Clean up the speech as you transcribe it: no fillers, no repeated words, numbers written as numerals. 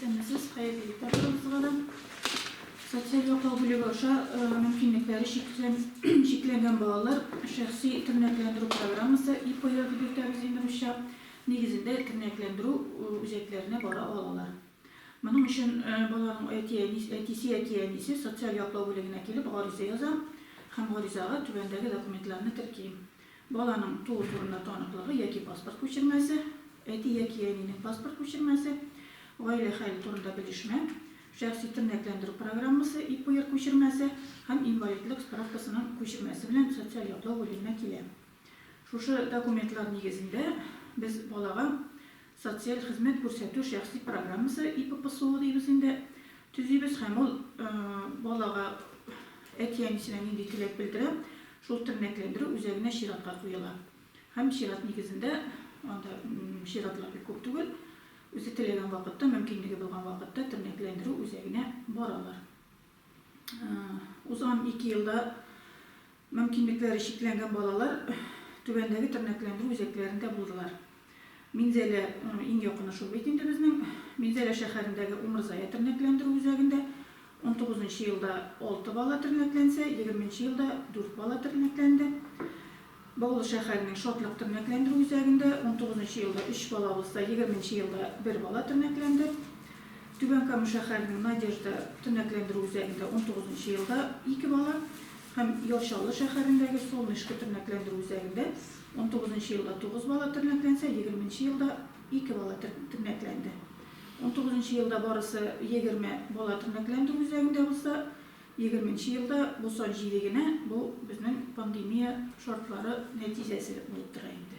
Senesiz hayırlı tadırımızı sosyal yokluk bölüğü aşağı mümkünlikleri şekillengen bağlar şahsi tırnaklandırı programısı İPO'ya birlikte negizinde tırnaklandırı ücretlerine bara alalar. Bunun için balanın etisi sosyal yokluk bölüğüne gelip arize yazam, hem arizaga tüvendeki dokumentlerini tirkeyim. Balanın tuğu turunda tanıklığı yaki pasport köçürmesi, eti pasport köçürmesi, aile hayli turunda bilişme, şahsi tırnaklandırı programısı, İPO'ya köçürmesi, hem invalidlik spravkasının köçürmesi bilen sosyal yokluk bölüğüne gelip. Şu dokumentler negizinde biz balaga sosyal hizmet ko'rsatuv şahsi programmasi İPPSO deyibizinde tüzübüz hem ol balaga etkilenisine indi tilek bildirip şol tırnaklandırı üzerine şiratga koyular. Hem şirat negizinde anda şiratlar bir köp tugul, özü tilegen vaqtda, mümkünligi bolgan vaqtda tırnaklandırı üzerine baralar. Uzan 2 yılda mümkünlikleri şekillengen balalar tüvendeki tırnaklandırı üzeklerinde buldular. Minzele in yakını şu bitinde bizning Minzele şehrindeki Umrzaya tırnaklandırı üzerinde 19. yılda 6 bala tırnaklansa, 20. yılda 4 bala tırnaklandı. Bolu şehrinin Şotlık tırnaklandırı üzerinde 19. yılda 3 bala olsa, 20. yılda 1 bala tırnaklandı. Tübenkamu şehrinin Nadejda tırnaklandırı üzerinde 19. yılda 2 bala. Hem Yoşallı şehrindeki Solnışkı tırnaklandırı üzerinde 19. yılda 9 bala tırnaklansa, 20. yılda 2 bala tırnaklandı. 19. yılda barısı 20 bala tırnaklandırı üzerinde olsa, 20. yılda bu son jiligine bu bizning pandemiya şartları neticesi bulup duraydı.